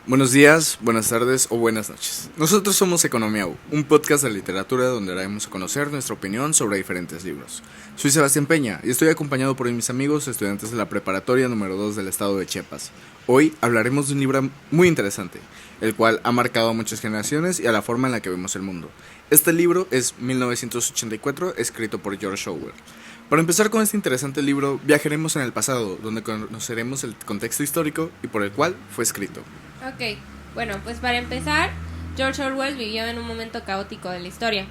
Buenos días, buenas tardes o buenas noches. Nosotros somos Economía U, un podcast de literatura donde daremos a conocer nuestra opinión sobre diferentes libros. Soy Sebastián Peña y estoy acompañado por mis amigos estudiantes de la preparatoria número 2 del estado de Chiapas. Hoy hablaremos de un libro muy interesante, el cual ha marcado a muchas generaciones y a la forma en la que vemos el mundo. Este libro es 1984, escrito por George Orwell. Para empezar con este interesante libro, viajaremos en el pasado, donde conoceremos el contexto histórico y por el cual fue escrito. Ok, bueno, pues para empezar, George Orwell vivió en un momento caótico de la historia.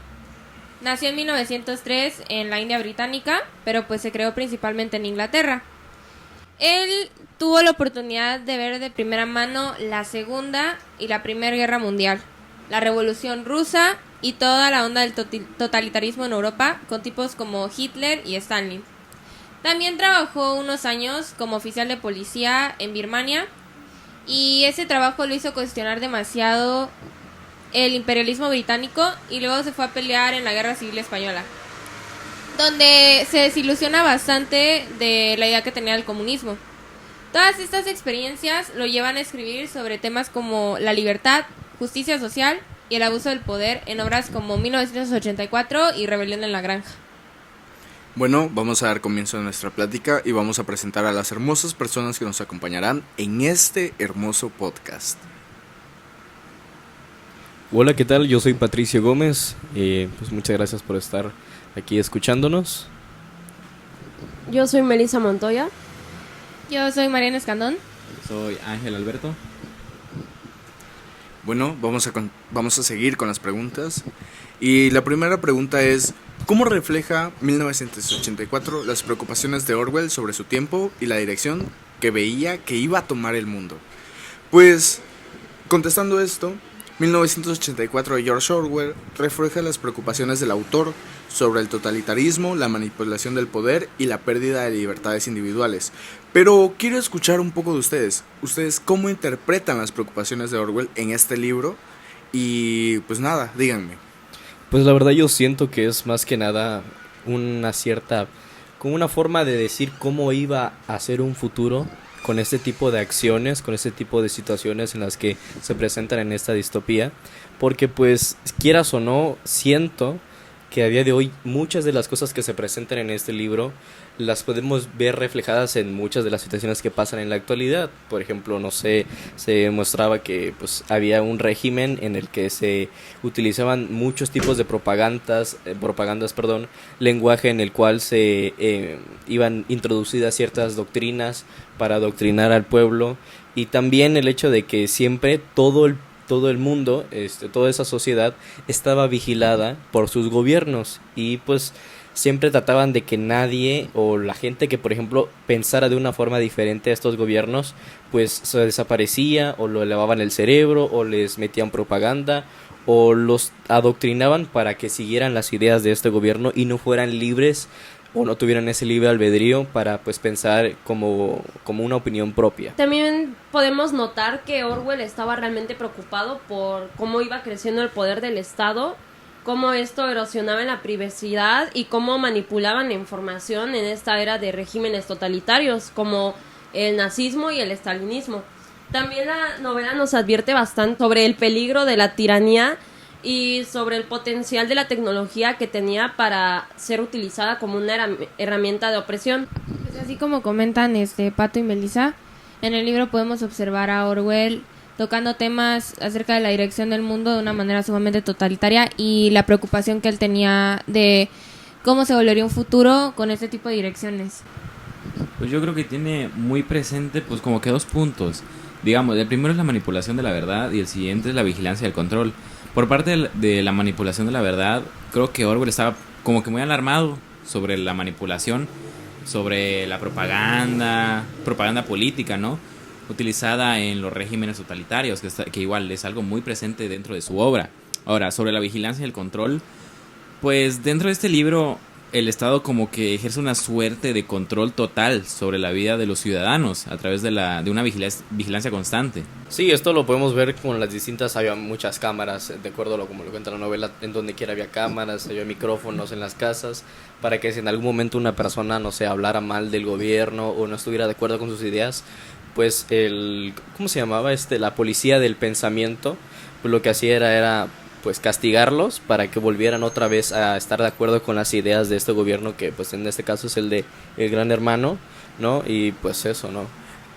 Nació en 1903 en la India británica, pero pues se creó principalmente en Inglaterra. Él tuvo la oportunidad de ver de primera mano la Segunda y la Primera Guerra Mundial, la Revolución Rusa y toda la onda del totalitarismo en Europa, con tipos como Hitler y Stalin. También trabajó unos años como oficial de policía en Birmania, y ese trabajo lo hizo cuestionar demasiado el imperialismo británico, y luego se fue a pelear en la Guerra Civil Española, donde se desilusiona bastante de la idea que tenía del comunismo. Todas estas experiencias lo llevan a escribir sobre temas como la libertad, justicia social y el abuso del poder en obras como 1984 y Rebelión en la Granja. Bueno, vamos a dar comienzo a nuestra plática y vamos a presentar a las hermosas personas que nos acompañarán en este hermoso podcast. Hola, ¿qué tal? Yo soy Patricio Gómez, pues muchas gracias por estar aquí escuchándonos. Yo soy Melissa Montoya. Yo soy Mariana Escandón. Soy Ángel Alberto. Bueno, vamos a seguir con las preguntas. Y la primera pregunta es: ¿cómo refleja 1984 las preocupaciones de Orwell sobre su tiempo y la dirección que veía que iba a tomar el mundo? Pues, contestando esto, 1984 de George Orwell refleja las preocupaciones del autor sobre el totalitarismo, la manipulación del poder y la pérdida de libertades individuales. Pero quiero escuchar un poco de ustedes. ¿Ustedes cómo interpretan las preocupaciones de Orwell en este libro? Y pues nada, díganme. Pues la verdad yo siento que es más que nada como una forma de decir cómo iba a ser un futuro con este tipo de acciones, con este tipo de situaciones en las que se presentan en esta distopía, porque pues quieras o no, siento que a día de hoy muchas de las cosas que se presentan en este libro las podemos ver reflejadas en muchas de las situaciones que pasan en la actualidad. Por ejemplo, no sé, se mostraba que pues había un régimen en el que se utilizaban muchos tipos de propagandas, lenguaje en el cual se iban introducidas ciertas doctrinas para adoctrinar al pueblo, y también el hecho de que siempre todo el mundo, toda esa sociedad estaba vigilada por sus gobiernos, y pues siempre trataban de que nadie o la gente que por ejemplo pensara de una forma diferente a estos gobiernos pues se desaparecía, o lo elevaban el cerebro, o les metían propaganda, o los adoctrinaban para que siguieran las ideas de este gobierno y no fueran libres o no tuvieran ese libre albedrío para pues pensar como una opinión propia. También podemos notar que Orwell estaba realmente preocupado por cómo iba creciendo el poder del Estado, cómo esto erosionaba en la privacidad y cómo manipulaban la información en esta era de regímenes totalitarios como el nazismo y el estalinismo. También la novela nos advierte bastante sobre el peligro de la tiranía y sobre el potencial de la tecnología que tenía para ser utilizada como una herramienta de opresión. Pues así como comentan Pato y Melissa, en el libro podemos observar a Orwell tocando temas acerca de la dirección del mundo de una manera sumamente totalitaria, y la preocupación que él tenía de cómo se volvería un futuro con este tipo de direcciones. Pues yo creo que tiene muy presente pues como que dos puntos. Digamos, el primero es la manipulación de la verdad y el siguiente es la vigilancia y el control. Por parte de la manipulación de la verdad, creo que Orwell estaba como que muy alarmado sobre la manipulación, sobre la propaganda política, ¿no?, utilizada en los regímenes totalitarios, que igual es algo muy presente dentro de su obra. Ahora, sobre la vigilancia y el control, pues dentro de este libro el Estado como que ejerce una suerte de control total sobre la vida de los ciudadanos a través de una vigilancia constante. Sí, esto lo podemos ver con las distintas, había muchas cámaras, de acuerdo a como lo cuenta la novela, en donde quiera había cámaras, había micrófonos en las casas, para que si en algún momento una persona, no sé, hablara mal del gobierno o no estuviera de acuerdo con sus ideas, pues ¿cómo se llamaba? La policía del pensamiento, pues lo que hacía era pues castigarlos para que volvieran otra vez a estar de acuerdo con las ideas de este gobierno, que pues en este caso es el de el Gran Hermano, ¿no? Y pues eso, ¿no?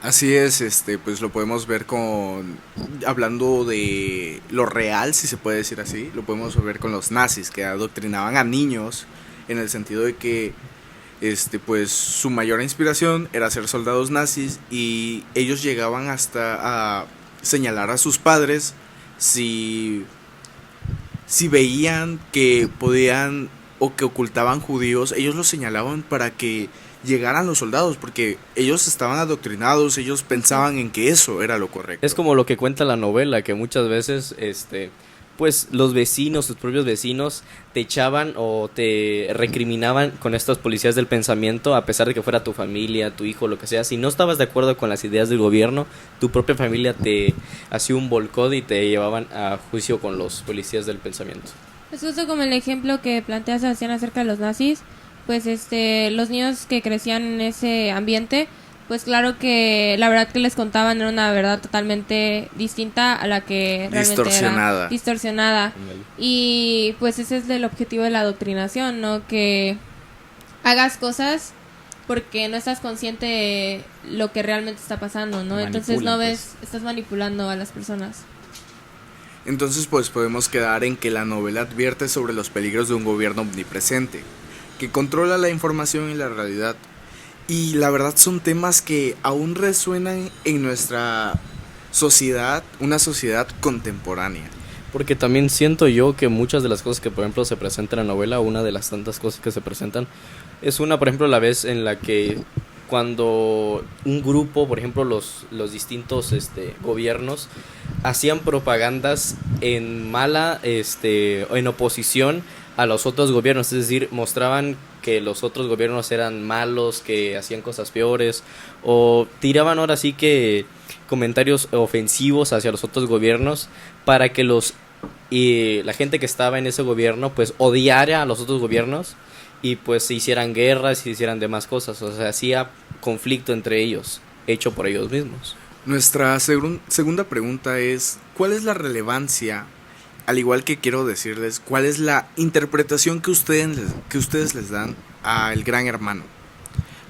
Así es, pues lo podemos ver hablando de lo real, si se puede decir así, lo podemos ver con los nazis, que adoctrinaban a niños en el sentido de que, pues su mayor inspiración era ser soldados nazis, y ellos llegaban hasta a señalar a sus padres si veían que podían o que ocultaban judíos. Ellos los señalaban para que llegaran los soldados, porque ellos estaban adoctrinados, ellos pensaban en que eso era lo correcto. Es como lo que cuenta la novela, que muchas veces pues los vecinos, tus propios vecinos te echaban o te recriminaban con estos policías del pensamiento, a pesar de que fuera tu familia, tu hijo, lo que sea. Si no estabas de acuerdo con las ideas del gobierno, tu propia familia te hacía un boicot y te llevaban a juicio con los policías del pensamiento. Es justo como el ejemplo que plantea Sebastián acerca de los nazis. Pues los niños que crecían en ese ambiente, pues claro que la verdad que les contaban era una verdad totalmente distinta a la que realmente era distorsionada. Y pues ese es el objetivo de la adoctrinación, ¿no? Que hagas cosas porque no estás consciente de lo que realmente está pasando, ¿no? Entonces no ves, estás manipulando a las personas. Entonces pues podemos quedar en que la novela advierte sobre los peligros de un gobierno omnipresente, que controla la información y la realidad. Y la verdad son temas que aún resuenan en nuestra sociedad, una sociedad contemporánea. Porque también siento yo que muchas de las cosas que por ejemplo se presentan en la novela, una de las tantas cosas que se presentan, es una, por ejemplo, la vez en la que cuando un grupo, por ejemplo los distintos gobiernos, hacían propagandas en en oposición a los otros gobiernos, es decir, mostraban que los otros gobiernos eran malos, que hacían cosas peores, o tiraban ahora sí que comentarios ofensivos hacia los otros gobiernos para que la gente que estaba en ese gobierno pues odiara a los otros gobiernos y pues se hicieran guerras y se hicieran demás cosas, o sea, hacía conflicto entre ellos, hecho por ellos mismos. Nuestra segunda pregunta es, ¿cuál es la relevancia? Al igual que quiero decirles, ¿cuál es la interpretación que ustedes les dan a El Gran Hermano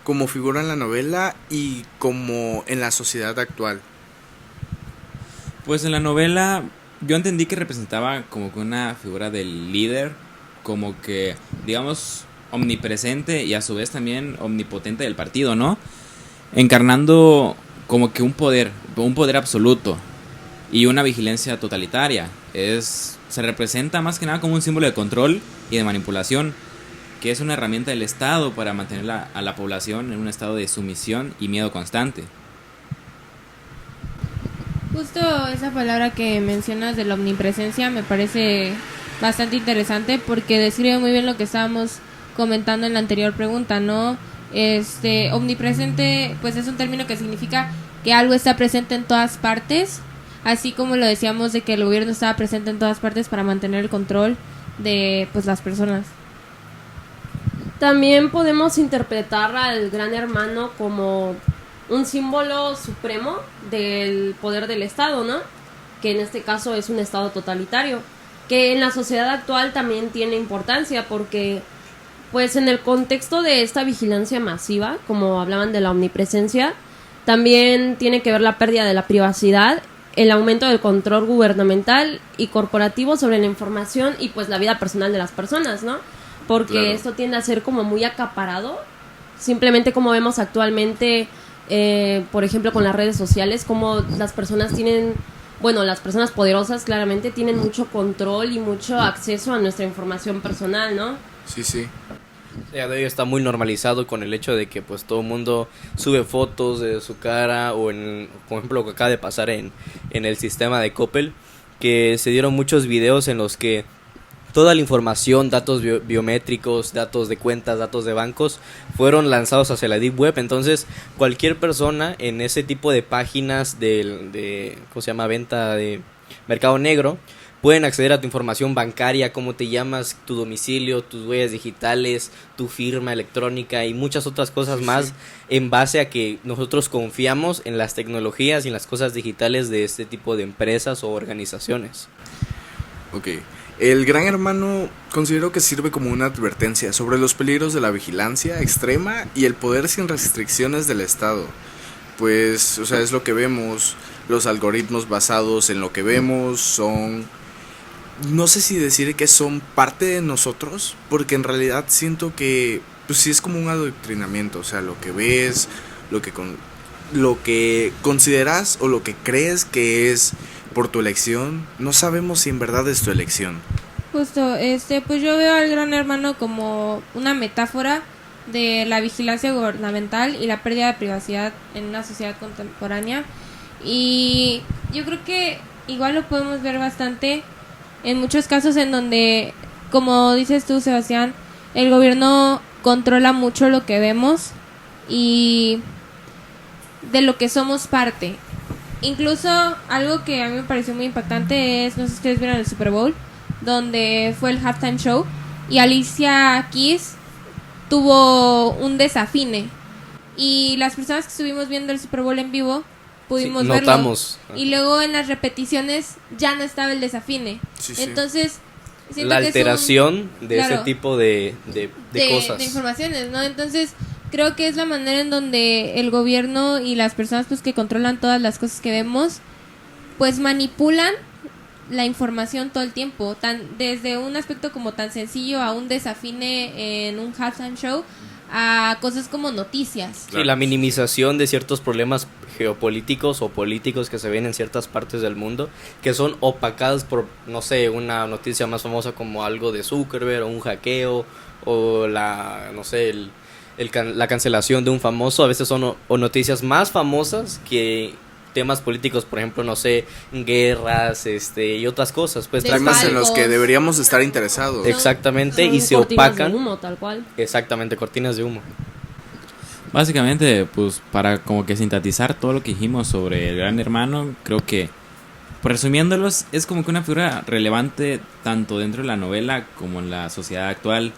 como figura en la novela y como en la sociedad actual? Pues en la novela yo entendí que representaba como que una figura del líder, como que, digamos, omnipresente y a su vez también omnipotente del partido, ¿no? Encarnando como que un poder absoluto y una vigilancia totalitaria. Se representa más que nada como un símbolo de control y de manipulación, que es una herramienta del Estado para mantener a la población en un estado de sumisión y miedo constante. Justo esa palabra que mencionas de la omnipresencia me parece bastante interesante, porque describe muy bien lo que estábamos comentando en la anterior pregunta, ¿no? Omnipresente pues es un término que significa que algo está presente en todas partes, así como lo decíamos de que el gobierno estaba presente en todas partes para mantener el control de pues las personas. También podemos interpretar al Gran Hermano como un símbolo supremo del poder del Estado, ¿no? Que en este caso es un Estado totalitario, que en la sociedad actual también tiene importancia porque pues en el contexto de esta vigilancia masiva, como hablaban de la omnipresencia, también tiene que ver la pérdida de la privacidad, el aumento del control gubernamental y corporativo sobre la información y pues la vida personal de las personas, ¿no? Porque claro, esto tiende a ser como muy acaparado, simplemente como vemos actualmente, por ejemplo con las redes sociales, como las personas las personas poderosas claramente tienen mucho control y mucho acceso a nuestra información personal, ¿no? Sí. Ya de hoy está muy normalizado con el hecho de que pues todo el mundo sube fotos de su cara, o por ejemplo lo que acaba de pasar en el sistema de Coppel, que se dieron muchos videos en los que toda la información, datos biométricos, datos de cuentas, datos de bancos fueron lanzados hacia la Deep Web. Entonces cualquier persona en ese tipo de páginas de ¿cómo se llama? Venta de mercado negro, pueden acceder a tu información bancaria, cómo te llamas, tu domicilio, tus huellas digitales, tu firma electrónica y muchas otras cosas más en base a que nosotros confiamos en las tecnologías y en las cosas digitales de este tipo de empresas o organizaciones. Ok. El Gran Hermano considero que sirve como una advertencia sobre los peligros de la vigilancia extrema y el poder sin restricciones del Estado. Pues, o sea, es lo que vemos, los algoritmos basados en lo que vemos son, no sé si decir que son parte de nosotros, porque en realidad siento que, pues sí es como un adoctrinamiento, o sea, lo que ves, lo que consideras o lo que crees que es por tu elección, no sabemos si en verdad es tu elección. Justo, pues yo veo al Gran Hermano como una metáfora de la vigilancia gubernamental y la pérdida de privacidad en una sociedad contemporánea. Y yo creo que igual lo podemos ver bastante en muchos casos en donde, como dices tú, Sebastián, el gobierno controla mucho lo que vemos y de lo que somos parte. Incluso algo que a mí me pareció muy impactante es, no sé si ustedes vieron el Super Bowl, donde fue el halftime show y Alicia Keys tuvo un desafine y las personas que estuvimos viendo el Super Bowl en vivo pudimos notamos. Verlo. Y luego en las repeticiones ya no estaba el desafine. Sí. Entonces siento La que alteración de claro, ese tipo de cosas. De informaciones, ¿no? Entonces creo que es la manera en donde el gobierno y las personas pues que controlan todas las cosas que vemos pues manipulan la información todo el tiempo, desde un aspecto como tan sencillo a un desafine en un halftime show a cosas como noticias. Sí, la minimización de ciertos problemas geopolíticos o políticos que se ven en ciertas partes del mundo, que son opacados por, no sé, una noticia más famosa como algo de Zuckerberg o un hackeo o la cancelación de un famoso. A veces son o noticias más famosas que temas políticos, por ejemplo, no sé, guerras, y otras cosas, pues temas en los que deberíamos estar interesados. Exactamente, Son y se cortinas opacan. de humo, tal cual. Exactamente, cortinas de humo. Básicamente, pues para como que sintetizar todo lo que dijimos sobre el Gran Hermano, creo que, pues, resumiéndolos, es como que una figura relevante tanto dentro de la novela como en la sociedad actual.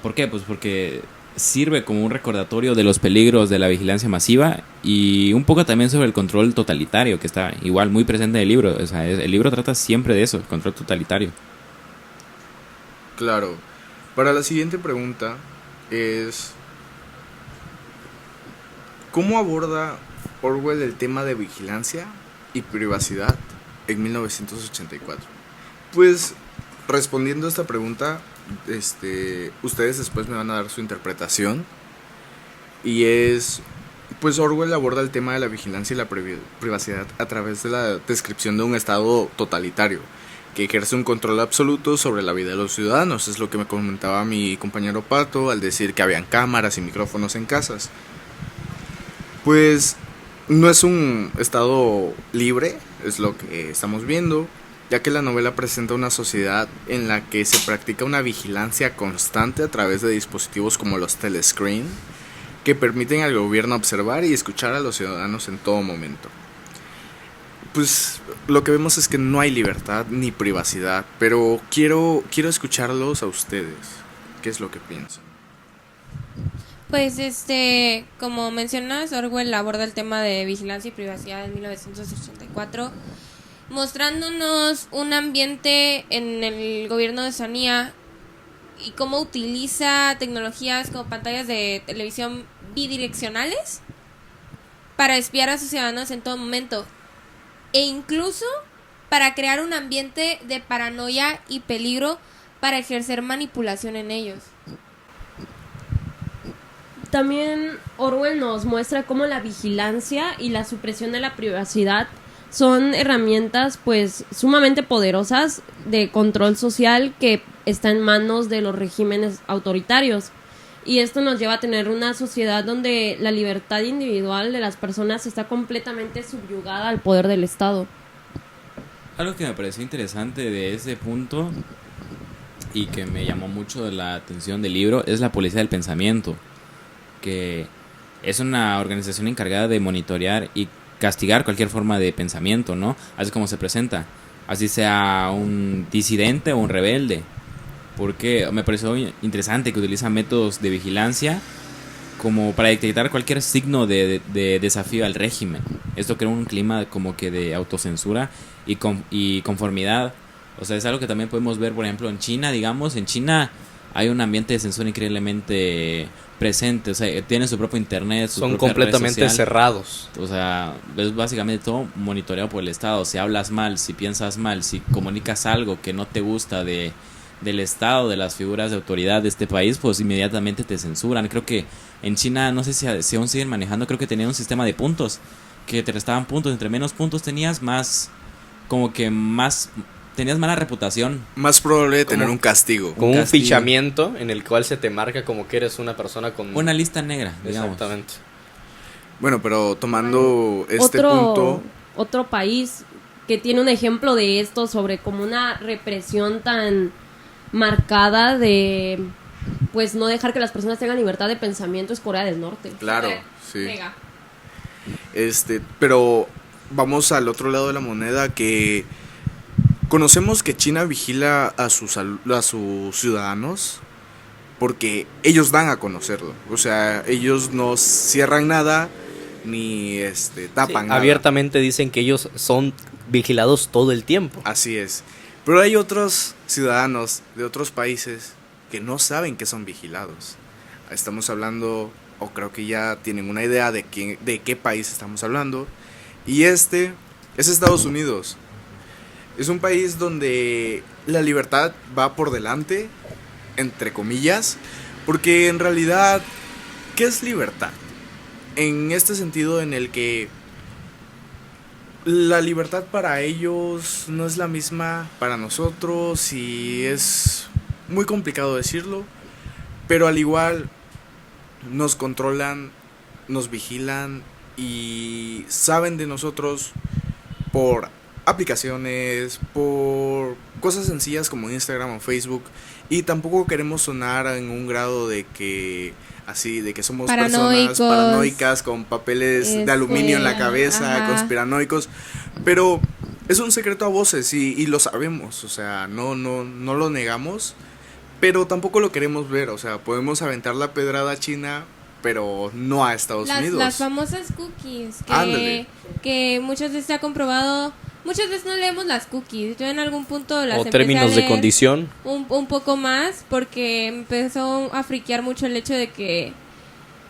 ¿Por qué? Pues porque sirve como un recordatorio de los peligros de la vigilancia masiva y un poco también sobre el control totalitario, que está igual muy presente en el libro. O sea, el libro trata siempre de eso, el control totalitario. Claro. Para la siguiente pregunta es: ¿cómo aborda Orwell el tema de vigilancia y privacidad en 1984? Pues, respondiendo a esta pregunta, ustedes después me van a dar su interpretación. Y es, pues Orwell aborda el tema de la vigilancia y la privacidad a través de la descripción de un estado totalitario que ejerce un control absoluto sobre la vida de los ciudadanos. Es lo que me comentaba mi compañero Pato al decir que habían cámaras y micrófonos en casas. Pues no es un estado libre, es lo que estamos viendo, ya que la novela presenta una sociedad en la que se practica una vigilancia constante a través de dispositivos como los telescreen, que permiten al gobierno observar y escuchar a los ciudadanos en todo momento. Pues lo que vemos es que no hay libertad ni privacidad, pero quiero escucharlos a ustedes. ¿Qué es lo que piensan? Pues como mencionas, Orwell aborda el tema de vigilancia y privacidad en 1984, mostrándonos un ambiente en el gobierno de Oceanía y cómo utiliza tecnologías como pantallas de televisión bidireccionales para espiar a sus ciudadanos en todo momento, e incluso para crear un ambiente de paranoia y peligro para ejercer manipulación en ellos. También Orwell nos muestra cómo la vigilancia y la supresión de la privacidad son herramientas pues sumamente poderosas de control social que está en manos de los regímenes autoritarios. Y esto nos lleva a tener una sociedad donde la libertad individual de las personas está completamente subyugada al poder del Estado. Algo que me pareció interesante de ese punto y que me llamó mucho la atención del libro es la Policía del Pensamiento, que es una organización encargada de monitorear y castigar cualquier forma de pensamiento, ¿no? Así como se presenta. así sea un disidente o un rebelde. Porque me pareció interesante que utilizan métodos de vigilancia como para detectar cualquier signo de desafío al régimen. Esto crea un clima como que de autocensura y conformidad. O sea, es algo que también podemos ver, por ejemplo, en China, digamos. En China hay un ambiente de censura increíblemente presente. O sea, tienen su propio internet, su Son propia red completamente social. cerrados. O sea, es básicamente todo monitoreado por el Estado. Si hablas mal, si piensas mal, si comunicas algo que no te gusta del Estado, de las figuras de autoridad de este país, pues inmediatamente te censuran. Creo que en China, no sé si aún siguen manejando, creo que tenían un sistema de puntos, que te restaban puntos. Entre menos puntos tenías, más, como que más, tenías mala reputación. Más probable de tener Como- un castigo. Con un castigo. fichamiento en el cual se te marca como que eres una persona con... Una lista negra, digamos. Exactamente. Bueno, pero tomando este punto... Otro país que tiene un ejemplo de esto sobre como una represión tan marcada de pues no dejar que las personas tengan libertad de pensamiento es Corea del Norte. Claro, sí. Venga. Pero vamos al otro lado de la moneda, que conocemos que China vigila a sus ciudadanos porque ellos dan a conocerlo. O sea, ellos no cierran nada ni tapan nada. Abiertamente dicen que ellos son vigilados todo el tiempo. Así es. Pero hay otros ciudadanos de otros países que no saben que son vigilados. Estamos hablando, o creo que ya tienen una idea de qué país estamos hablando. Y es Estados Unidos. Es un país donde la libertad va por delante, entre comillas, porque en realidad, ¿qué es libertad? En este sentido en el que la libertad para ellos no es la misma para nosotros, y es muy complicado decirlo, pero al igual nos controlan, nos vigilan y saben de nosotros por aplicaciones, por cosas sencillas como Instagram o Facebook, y tampoco queremos sonar en un grado de que somos Paranoicos, personas paranoicas con papeles de aluminio en la cabeza, ajá. conspiranoicos, pero es un secreto a voces y lo sabemos, o sea, no lo negamos, pero tampoco lo queremos ver. O sea, podemos aventar la pedrada a China, pero no a Estados Unidos. Las famosas cookies Ándale. que muchas veces se ha comprobado, muchas veces no leemos las cookies. Yo en algún punto las O empecé términos a de leer condición. un poco más porque empezó a friquear mucho el hecho de que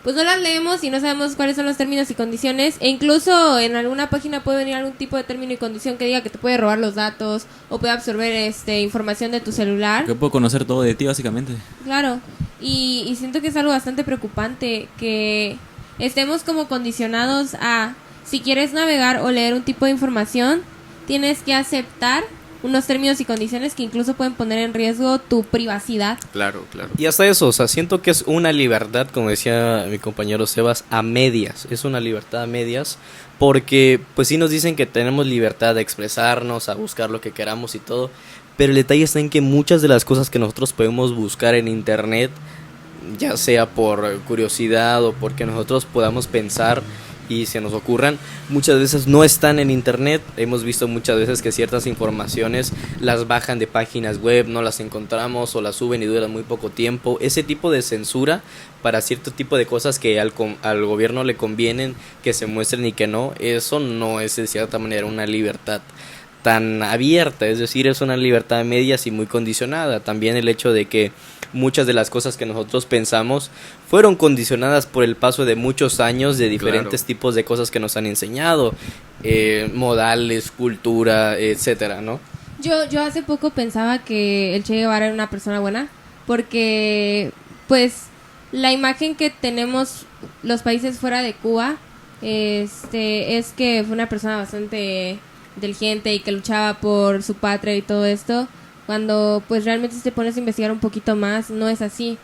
pues no las leemos y no sabemos cuáles son los términos y condiciones, e incluso en alguna página puede venir algún tipo de término y condición que diga que te puede robar los datos o puede absorber información de tu celular. Que puedo conocer todo de ti, básicamente. Claro, y siento que es algo bastante preocupante que estemos como condicionados a, si quieres navegar o leer un tipo de información, tienes que aceptar unos términos y condiciones que incluso pueden poner en riesgo tu privacidad. Claro, claro. Y hasta eso, o sea, siento que es una libertad, como decía mi compañero Sebas, a medias. Es una libertad a medias, porque pues sí nos dicen que tenemos libertad de expresarnos, a buscar lo que queramos y todo, pero el detalle está en que muchas de las cosas que nosotros podemos buscar en internet, ya sea por curiosidad o porque nosotros podamos pensar y se nos ocurran, muchas veces no están en internet. Hemos visto muchas veces que ciertas informaciones las bajan de páginas web, no las encontramos o las suben y duran muy poco tiempo. Ese tipo de censura para cierto tipo de cosas que al gobierno le convienen que se muestren y que no, eso no es de cierta manera una libertad tan abierta, es decir, es una libertad a medias y muy condicionada. También el hecho de que muchas de las cosas que nosotros pensamos fueron condicionadas por el paso de muchos años de diferentes tipos de cosas que nos han enseñado, modales, cultura, etcétera, ¿no? Yo hace poco pensaba que el Che Guevara era una persona buena, porque pues la imagen que tenemos los países fuera de Cuba es que fue una persona bastante inteligente y que luchaba por su patria y todo esto, cuando pues realmente si te pones a investigar un poquito más, no es así.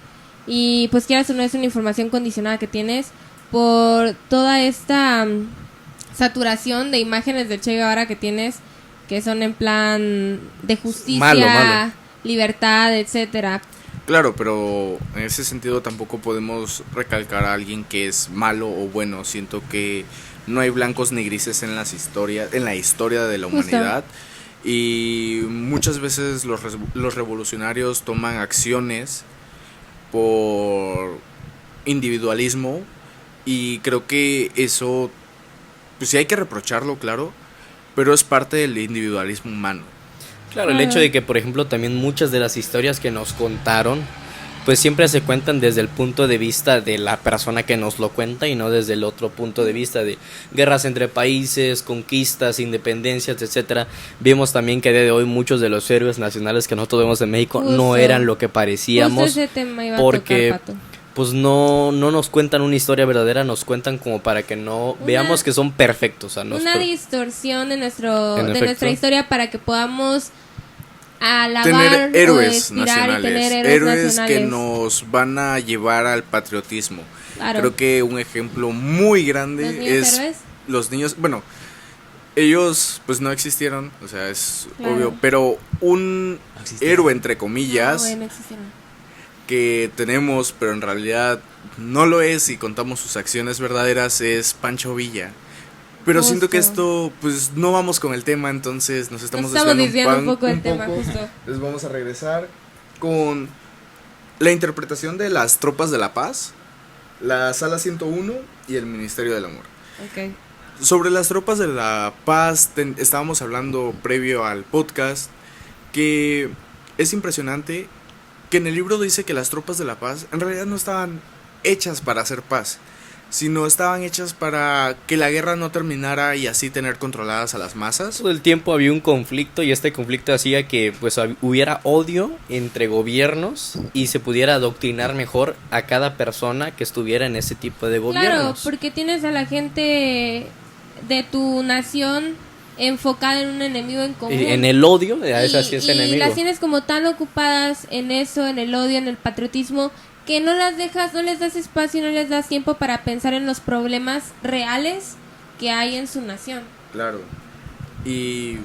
Y pues quieras o no, es una información condicionada que tienes por toda esta saturación de imágenes del Che Guevara que tienes, que son en plan de justicia, Malo. libertad, etcétera. Claro, pero en ese sentido tampoco podemos recalcar a alguien que es malo o bueno. Siento que no hay blancos ni grises en la historia de la Justo. humanidad. y muchas veces los revolucionarios toman acciones por individualismo, y creo que eso, pues sí hay que reprocharlo, claro, pero es parte del individualismo humano. Claro, el hecho de que, por ejemplo, también muchas de las historias que nos contaron, pues siempre se cuentan desde el punto de vista de la persona que nos lo cuenta y no desde el otro punto de vista de guerras entre países, conquistas, independencias, etcétera. Vemos también que a día de hoy muchos de los héroes nacionales que nosotros vemos en México no Justo. eran lo que parecíamos, Justo ese tema iba a porque tocar, Pato. pues no nos cuentan una historia verdadera, nos cuentan como para que no veamos que son perfectos. O sea, Una distorsión de En nuestra efecto. historia para que podamos alabar Tener o héroes inspirar y nacionales, tener héroes nacionales. que nos van a llevar al patriotismo. Claro. Creo que un ejemplo muy grande ¿Los niños es héroes? los niños, bueno, ellos pues no existieron, o sea, es Claro. obvio, pero un existieron. héroe entre comillas No, güey, no existieron. que tenemos, pero en realidad no lo es y contamos sus acciones verdaderas, es Pancho Villa. Pero siento que Justo. esto, pues no vamos con el tema, entonces nos estamos Nos estamos desviando desviando un poco del tema, poco. justo. Les vamos a regresar con la interpretación de las tropas de la paz, la Sala 101 y el Ministerio del Amor. Ok. Sobre las tropas de la paz, estábamos hablando previo al podcast, que es impresionante que en el libro dice que las tropas de la paz en realidad no estaban hechas para hacer paz, sino estaban hechas para que la guerra no terminara y así tener controladas a las masas. todo el tiempo había un conflicto y este conflicto hacía que pues hubiera odio entre gobiernos y se pudiera adoctrinar mejor a cada persona que estuviera en ese tipo de Claro, gobiernos. porque tienes a la gente de tu nación enfocada en un enemigo en común. En el odio, a ese sí es y enemigo. las tienes como tan ocupadas en eso, en el odio, en el patriotismo, que no las dejas, no les das espacio y no les das tiempo para pensar en los problemas reales que hay en su nación. Claro. Y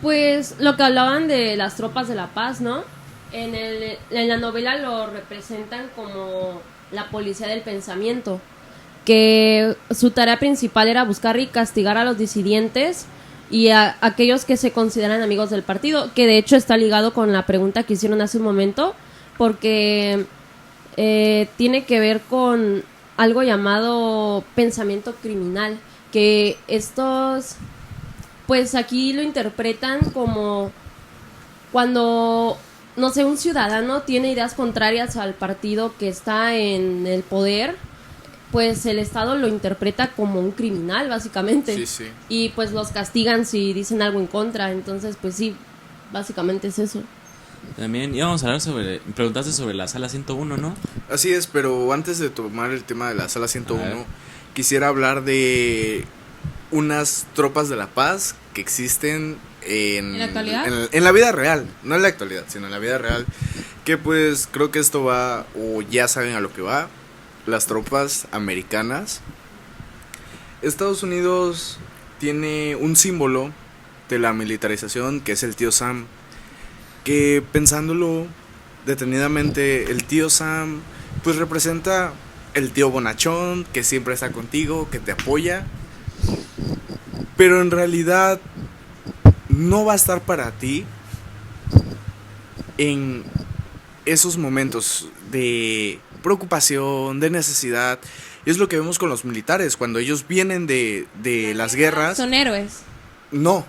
Pues lo que hablaban de las tropas de la paz, ¿no? En la novela lo representan como la policía del pensamiento, que su tarea principal era buscar y castigar a los disidentes y a aquellos que se consideran amigos del partido, que de hecho está ligado con la pregunta que hicieron hace un momento, porque tiene que ver con algo llamado pensamiento criminal, que estos, pues aquí lo interpretan como cuando, no sé, un ciudadano tiene ideas contrarias al partido que está en el poder, pues el Estado lo interpreta como un criminal, básicamente. sí, sí. Y pues los castigan si dicen algo en contra. Entonces, pues sí, básicamente es eso. También íbamos a hablar preguntaste sobre la Sala 101, ¿no? Así es, pero antes de tomar el tema de la Sala A 101, ver. quisiera hablar de unas tropas de la paz que existen ¿En la actualidad? en la vida real, no en la actualidad, sino en la vida real, que pues creo que esto va, o ya saben a lo que va, las tropas americanas. Estados Unidos tiene un símbolo de la militarización que es el tío Sam, que pensándolo detenidamente, el tío Sam pues representa el tío bonachón que siempre está contigo, que te apoya, pero en realidad no va a estar para ti en esos momentos de preocupación, de necesidad. Y es lo que vemos con los militares, cuando ellos vienen de las guerras. Son héroes. No.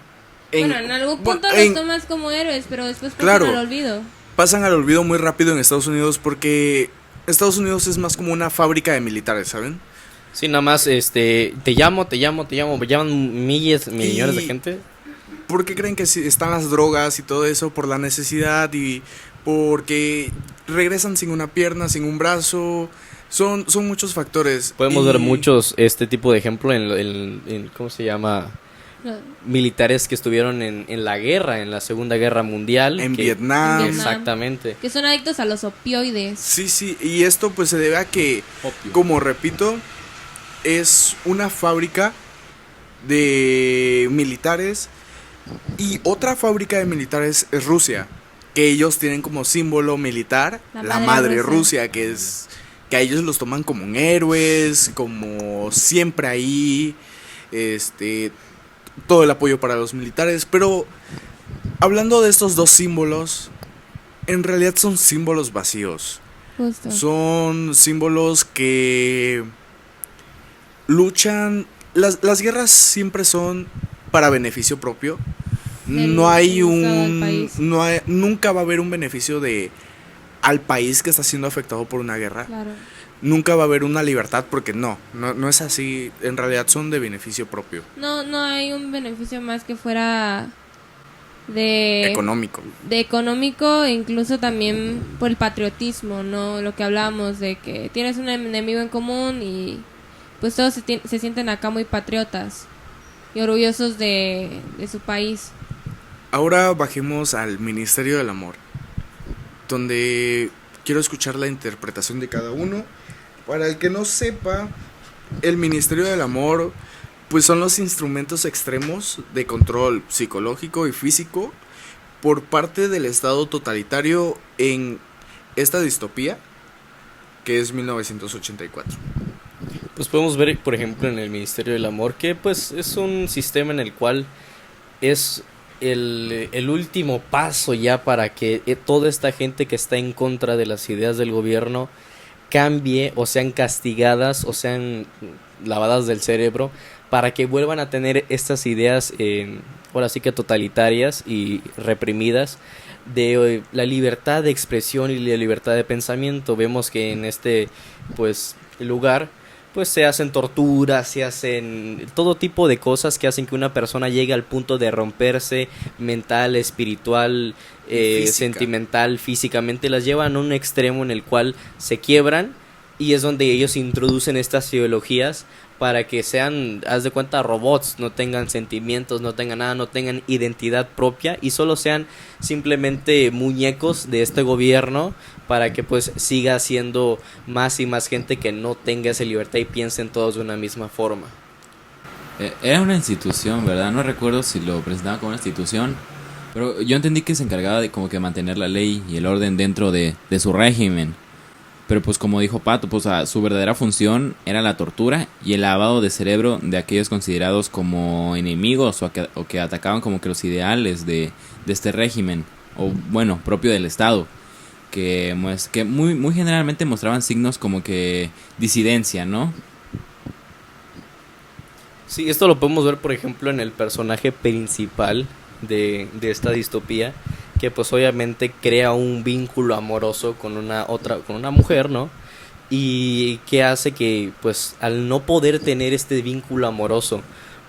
Bueno, en algún punto bueno, los tomas como héroes, pero después pasan Claro. al olvido. pasan al olvido muy rápido en Estados Unidos porque Estados Unidos es más como una fábrica de militares, ¿saben? Sí, nada más, te llaman millones de gente. ¿Por qué creen que están las drogas y todo eso? Por la necesidad y porque regresan sin una pierna, sin un brazo. Son muchos factores. Podemos Y- ver muchos este tipo de ejemplo en ¿cómo se llama? No, Militares que estuvieron en la guerra, en la Segunda Guerra Mundial. En que- Vietnam. En Vietnam. Exactamente. que son adictos a los opioides. Sí, sí, y esto pues se debe a que, Opio. como repito, es una fábrica de militares y otra fábrica de militares es Rusia, que ellos tienen como símbolo militar La la madre madre Rusia. Rusia, que es que a ellos los toman como héroes, como siempre ahí, todo el apoyo para los militares, pero hablando de estos dos símbolos, en realidad son símbolos vacíos. Justo. Son símbolos que luchan. Las guerras siempre son para beneficio propio. No hay del país. nunca va a haber un beneficio al país que está siendo afectado por una guerra. Claro. Nunca va a haber una libertad porque no es así. En realidad son de beneficio propio, No hay un beneficio más que fuera de económico. económico e incluso también por el patriotismo, ¿no? Lo que hablábamos de que tienes un enemigo en común y pues todos se sienten acá muy patriotas y orgullosos de su país. Ahora bajemos al Ministerio del Amor, donde quiero escuchar la interpretación de cada uno. Para el que no sepa, el Ministerio del Amor pues son los instrumentos extremos de control psicológico y físico por parte del Estado totalitario en esta distopía que es 1984. Pues podemos ver, por ejemplo, en el Ministerio del Amor, que pues es un sistema en el cual es el último paso ya para que toda esta gente que está en contra de las ideas del gobierno cambie o sean castigadas o sean lavadas del cerebro para que vuelvan a tener estas ideas ahora sí que totalitarias y reprimidas de la libertad de expresión y la libertad de pensamiento. Vemos que en este pues lugar pues se hacen torturas, se hacen todo tipo de cosas que hacen que una persona llegue al punto de romperse mental, espiritual, sentimental, físicamente. Las llevan a un extremo en el cual se quiebran y es donde ellos introducen estas ideologías para que sean, haz de cuenta, robots, no tengan sentimientos, no tengan nada, no tengan identidad propia y solo sean simplemente muñecos de este gobierno para que pues siga siendo más y más gente que no tenga esa libertad y piensen todos de una misma forma. Era una institución, ¿verdad? No recuerdo si lo presentaba como una institución, pero yo entendí que se encargaba de como que mantener la ley y el orden dentro de su régimen. Pero pues como dijo Pato, pues su verdadera función era la tortura y el lavado de cerebro de aquellos considerados como enemigos o que atacaban como que los ideales de este régimen, o bueno, propio del Estado, que muy generalmente mostraban signos como que disidencia, ¿no? Sí, esto lo podemos ver por ejemplo en el personaje principal de esta distopía, que pues obviamente crea un vínculo amoroso con una mujer, ¿no? Y que hace que pues al no poder tener este vínculo amoroso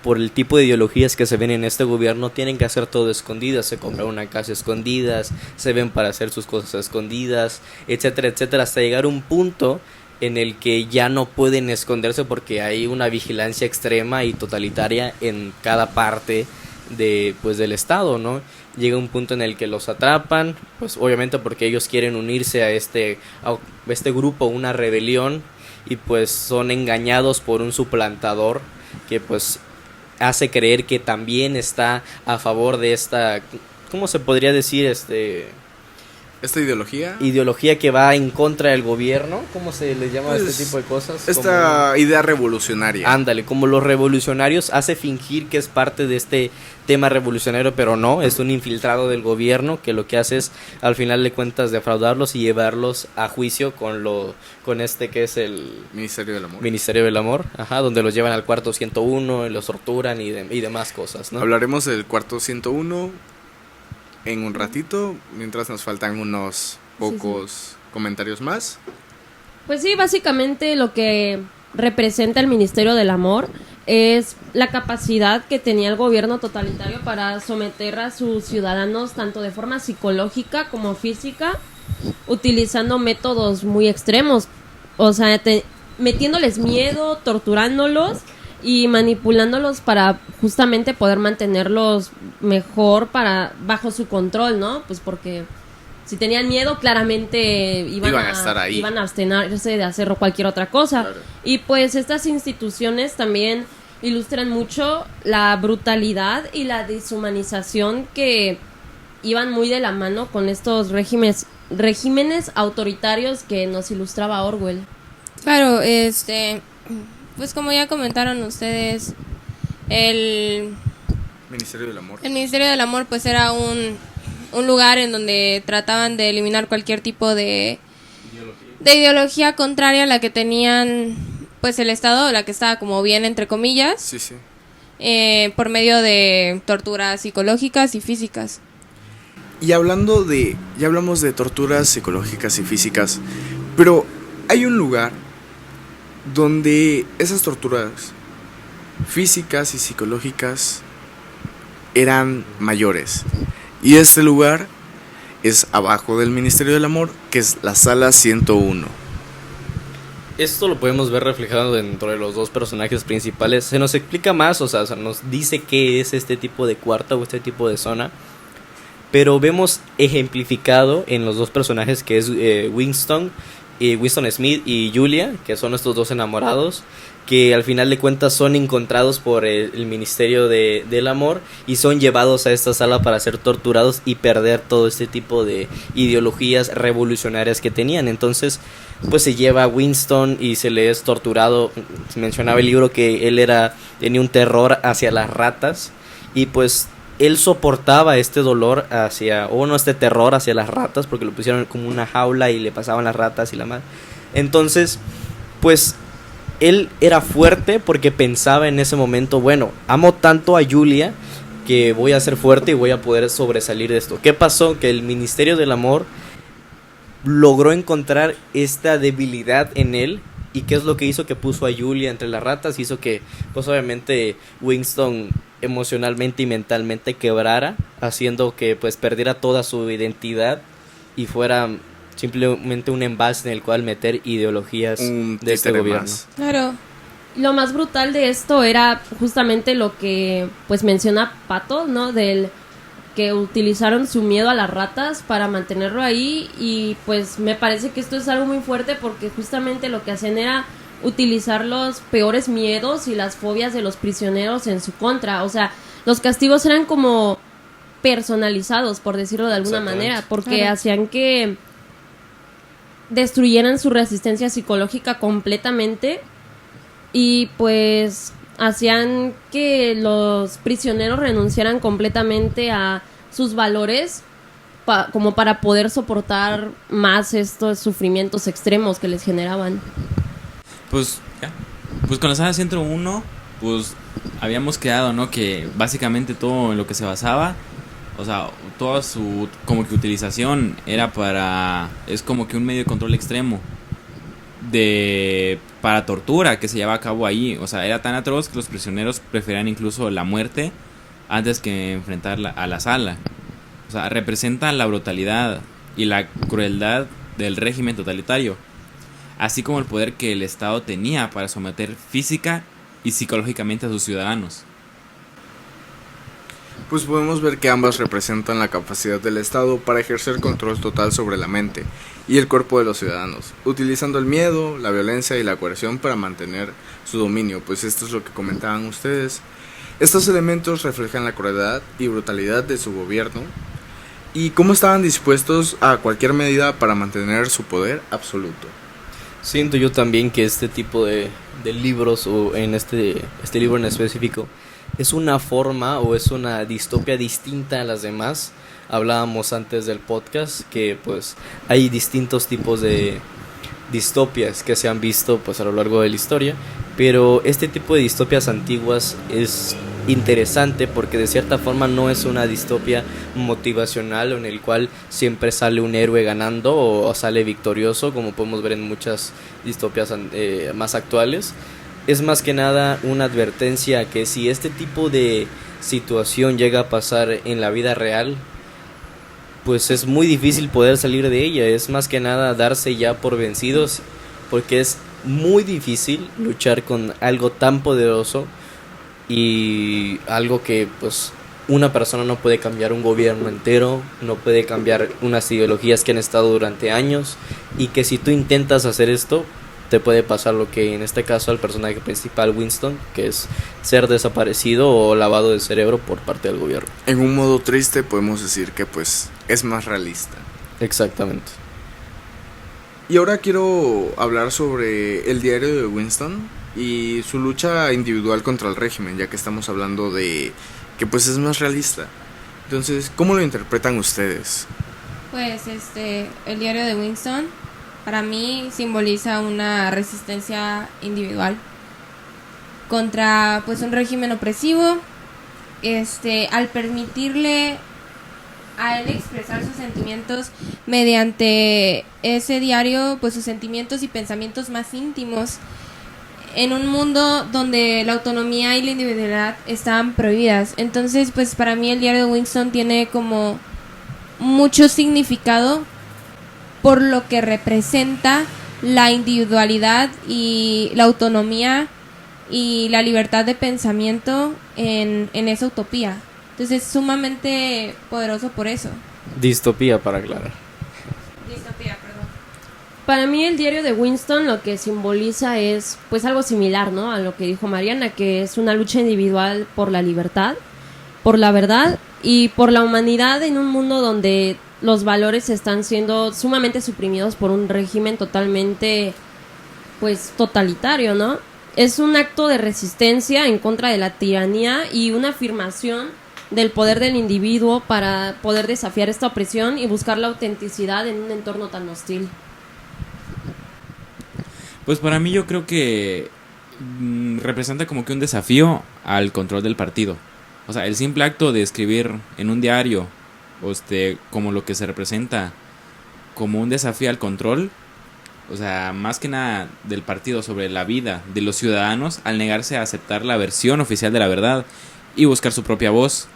por el tipo de ideologías que se ven en este gobierno, tienen que hacer todo escondidas, se compran una casa escondidas, se ven para hacer sus cosas escondidas, etcétera, etcétera, hasta llegar a un punto en el que ya no pueden esconderse porque hay una vigilancia extrema y totalitaria en cada parte del estado, ¿no? Llega un punto en el que los atrapan, pues obviamente porque ellos quieren unirse a este grupo, una rebelión, y pues son engañados por un suplantador que pues hace creer que también está a favor de esta, ¿cómo se podría decir? Esta ideología que va en contra del gobierno, ¿cómo se les llama pues, este tipo de cosas? Esta idea revolucionaria. Ándale, como los revolucionarios, hace fingir que es parte de este tema revolucionario, pero no, es un infiltrado del gobierno que lo que hace es, al final de cuentas, defraudarlos y llevarlos a juicio con este que es el Ministerio del Amor. Ministerio del Amor, ajá, donde los llevan al cuarto 101, los torturan y demás cosas, ¿no? Hablaremos del cuarto 101 en un ratito, mientras nos faltan unos pocos comentarios más. Pues sí, básicamente lo que representa el Ministerio del Amor es la capacidad que tenía el gobierno totalitario para someter a sus ciudadanos tanto de forma psicológica como física, utilizando métodos muy extremos, o sea, metiéndoles miedo, torturándolos y manipulándolos para justamente poder mantenerlos mejor bajo su control, ¿no? Pues porque si tenían miedo, claramente iban a estar ahí, iban a abstenerse de hacer cualquier otra cosa. Claro. Y pues estas instituciones también ilustran mucho la brutalidad y la deshumanización que iban muy de la mano con estos regímenes autoritarios que nos ilustraba Orwell. Claro, pues como ya comentaron ustedes, el Ministerio del Amor. El Ministerio del Amor pues era un lugar en donde trataban de eliminar cualquier tipo de ideología contraria a la que tenían pues el Estado, la que estaba como bien entre comillas, Sí, sí. por medio de torturas psicológicas y físicas. Y ya hablamos de torturas psicológicas y físicas, pero hay un lugar donde esas torturas físicas y psicológicas eran mayores. Y este lugar es abajo del Ministerio del Amor, que es la Sala 101. Esto lo podemos ver reflejado dentro de los dos personajes principales. Se nos explica más, o sea, nos dice qué es este tipo de cuarto o este tipo de zona. Pero vemos ejemplificado en los dos personajes que es Winston Smith y Julia, que son estos dos enamorados, que al final de cuentas son encontrados por el Ministerio del Amor y son llevados a esta sala para ser torturados y perder todo este tipo de ideologías revolucionarias que tenían. Entonces pues se lleva a Winston y se le es torturado. Mencionaba el libro que él tenía un terror hacia las ratas, y pues él soportaba este dolor este terror hacia las ratas, porque lo pusieron como una jaula y le pasaban las ratas y la madre. Entonces pues él era fuerte porque pensaba en ese momento, bueno, amo tanto a Julia que voy a ser fuerte y voy a poder sobresalir de esto. ¿Qué pasó? Que el Ministerio del Amor logró encontrar esta debilidad en él. ¿Y qué es lo que hizo? Que puso a Julia entre las ratas. Hizo que, pues obviamente, Winston emocionalmente y mentalmente quebrara, haciendo que pues perdiera toda su identidad y fuera simplemente un envase en el cual meter ideologías de este gobierno. Más. Claro. Lo más brutal de esto era justamente lo que pues menciona Pato, ¿no? Del que utilizaron su miedo a las ratas para mantenerlo ahí, y pues me parece que esto es algo muy fuerte porque justamente lo que hacían era utilizar los peores miedos y las fobias de los prisioneros en su contra. O sea, los castigos eran como personalizados, por decirlo de alguna manera, porque hacían que destruyeran su resistencia psicológica completamente, y pues hacían que los prisioneros renunciaran completamente a sus valores como para poder soportar más estos sufrimientos extremos que les generaban. Pues con la sala 101 pues habíamos quedado, ¿no? Que básicamente todo en lo que se basaba, o sea, toda su como que utilización es como que un medio de control extremo para tortura que se lleva a cabo ahí. O sea, era tan atroz que los prisioneros preferían incluso la muerte antes que enfrentarla a la sala. O sea, representa la brutalidad y la crueldad del régimen totalitario, así como el poder que el Estado tenía para someter física y psicológicamente a sus ciudadanos. Pues podemos ver que ambas representan la capacidad del Estado para ejercer control total sobre la mente y el cuerpo de los ciudadanos, utilizando el miedo, la violencia y la coerción para mantener su dominio. Pues esto es lo que comentaban ustedes. Estos elementos reflejan la crueldad y brutalidad de su gobierno y cómo estaban dispuestos a cualquier medida para mantener su poder absoluto. Siento yo también que este tipo de libros, o en este libro en específico, es una forma o es una distopia distinta a las demás. Hablábamos antes del podcast que pues hay distintos tipos de distopias que se han visto pues a lo largo de la historia, pero este tipo de distopias antiguas es interesante porque de cierta forma no es una distopia motivacional en el cual siempre sale un héroe ganando o sale victorioso, como podemos ver en muchas distopias más actuales. Es más que nada una advertencia que si este tipo de situación llega a pasar en la vida real, pues es muy difícil poder salir de ella. Es más que nada darse ya por vencidos, porque es muy difícil luchar con algo tan poderoso y algo que pues una persona no puede cambiar un gobierno entero, no puede cambiar unas ideologías que han estado durante años, y que si tú intentas hacer esto te puede pasar lo que en este caso al personaje principal Winston, que es ser desaparecido o lavado de cerebro por parte del gobierno. En un modo triste podemos decir que pues es más realista. Exactamente. Y ahora quiero hablar sobre el diario de Winston y su lucha individual contra el régimen, ya que estamos hablando de que pues es más realista. Entonces, ¿cómo lo interpretan ustedes? Pues el diario de Winston para mí simboliza una resistencia individual contra pues un régimen opresivo, al permitirle a él expresar sus sentimientos mediante ese diario, pues sus sentimientos y pensamientos más íntimos en un mundo donde la autonomía y la individualidad estaban prohibidas. Entonces, pues para mí el diario de Winston tiene como mucho significado por lo que representa la individualidad y la autonomía y la libertad de pensamiento en esa utopía. Entonces es sumamente poderoso por eso. Distopía, para aclarar. Distopía, perdón. Para mí el diario de Winston lo que simboliza es pues algo similar, ¿no? A lo que dijo Mariana, que es una lucha individual por la libertad, por la verdad y por la humanidad en un mundo donde los valores están siendo sumamente suprimidos por un régimen totalmente pues totalitario, ¿no? Es un acto de resistencia en contra de la tiranía y una afirmación del poder del individuo para poder desafiar esta opresión y buscar la autenticidad en un entorno tan hostil. Pues para mí yo creo que representa como que un desafío al control del partido. O sea, el simple acto de escribir en un diario, como lo que se representa como un desafío al control, o sea, más que nada del partido sobre la vida de los ciudadanos al negarse a aceptar la versión oficial de la verdad y buscar su propia voz.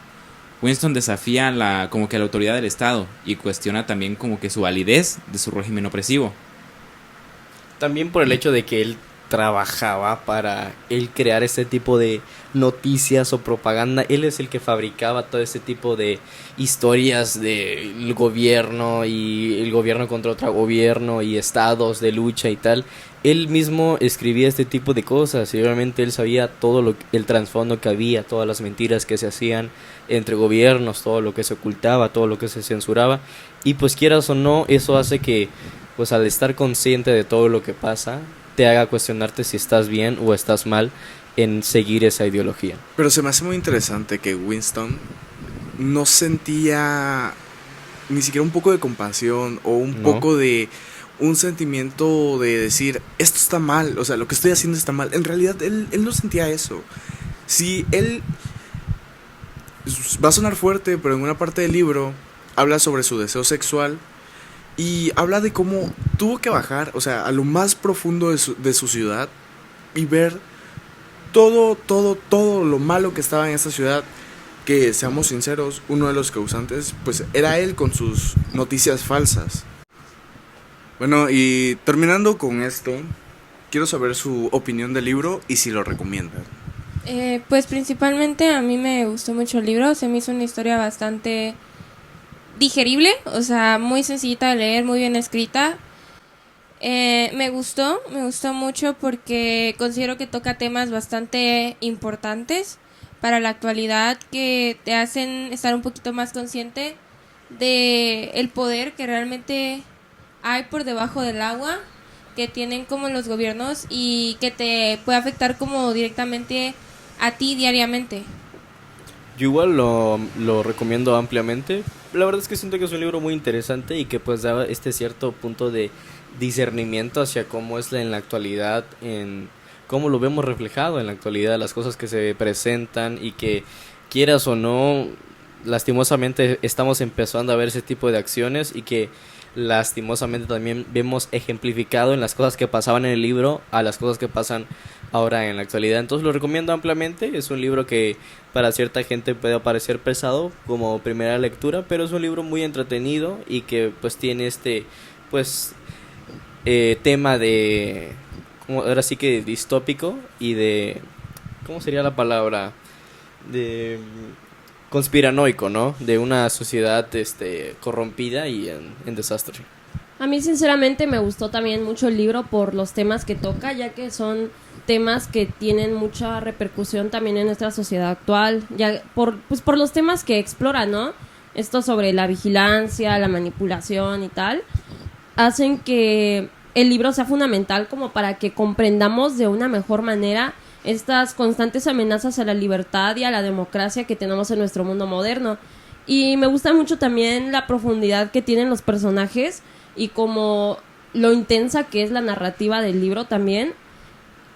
Winston desafía como que la autoridad del Estado y cuestiona también como que su validez de su régimen opresivo. También por el hecho de que él trabajaba para él crear este tipo de noticias o propaganda. Él es el que fabricaba todo este tipo de historias del gobierno y el gobierno contra otro gobierno y estados de lucha y tal. Él mismo escribía este tipo de cosas y obviamente él sabía todo el trasfondo que había, todas las mentiras que se hacían entre gobiernos, todo lo que se ocultaba, todo lo que se censuraba. Y pues quieras o no, eso hace que pues al estar consciente de todo lo que pasa, te haga cuestionarte si estás bien o estás mal en seguir esa ideología. Pero se me hace muy interesante que Winston no sentía ni siquiera un poco de compasión o un poco de un sentimiento de decir, esto está mal, o sea, lo que estoy haciendo está mal. En realidad él no sentía eso. Si él va a sonar fuerte, pero en una parte del libro habla sobre su deseo sexual y habla de cómo tuvo que bajar, o sea, a lo más profundo de su ciudad y ver todo lo malo que estaba en esta ciudad, que seamos sinceros, uno de los causantes pues era él con sus noticias falsas. Bueno, y terminando con esto, quiero saber su opinión del libro y si lo recomiendan. Pues principalmente a mí me gustó mucho el libro, se me hizo una historia bastante digerible, o sea, muy sencillita de leer, muy bien escrita. Me gustó mucho porque considero que toca temas bastante importantes para la actualidad que te hacen estar un poquito más consciente de el poder que realmente hay por debajo del agua, que tienen como los gobiernos y que te puede afectar como directamente a ti diariamente. Yo igual lo recomiendo ampliamente. La verdad es que siento que es un libro muy interesante y que pues da este cierto punto de discernimiento hacia cómo es en la actualidad, en cómo lo vemos reflejado en la actualidad, las cosas que se presentan y que quieras o no, lastimosamente estamos empezando a ver ese tipo de acciones y que lastimosamente también vemos ejemplificado en las cosas que pasaban en el libro a las cosas que pasan ahora en la actualidad. Entonces lo recomiendo ampliamente. Es un libro que para cierta gente puede parecer pesado como primera lectura, pero es un libro muy entretenido y que pues tiene tema de ahora sí que distópico y de ¿cómo sería la palabra? De conspiranoico, ¿no? De una sociedad corrompida y en desastre. A mí sinceramente me gustó también mucho el libro por los temas que toca, ya que son temas que tienen mucha repercusión también en nuestra sociedad actual, ya por los temas que explora, ¿no? Esto sobre la vigilancia, la manipulación y tal, hacen que el libro sea fundamental como para que comprendamos de una mejor manera estas constantes amenazas a la libertad y a la democracia que tenemos en nuestro mundo moderno. Y me gusta mucho también la profundidad que tienen los personajes y como lo intensa que es la narrativa del libro también.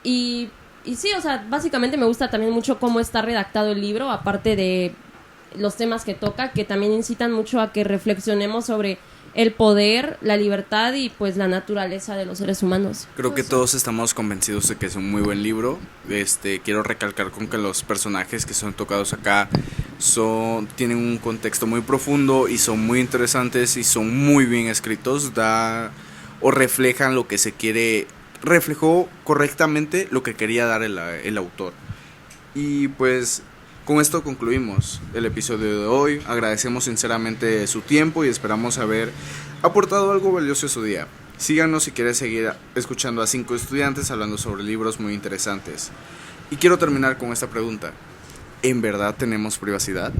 Y sí, o sea, básicamente me gusta también mucho cómo está redactado el libro, aparte de los temas que toca, que también incitan mucho a que reflexionemos sobre el poder, la libertad y pues la naturaleza de los seres humanos. Creo que todos estamos convencidos de que es un muy buen libro. Quiero recalcar con que los personajes que son tocados acá tienen un contexto muy profundo y son muy interesantes y son muy bien escritos. O reflejan lo que se quiere, reflejó correctamente lo que quería dar el autor. Y pues con esto concluimos el episodio de hoy. Agradecemos sinceramente su tiempo y esperamos haber aportado algo valioso a su día. Síganos si quieres seguir escuchando a 5 estudiantes hablando sobre libros muy interesantes. Y quiero terminar con esta pregunta: ¿en verdad tenemos privacidad?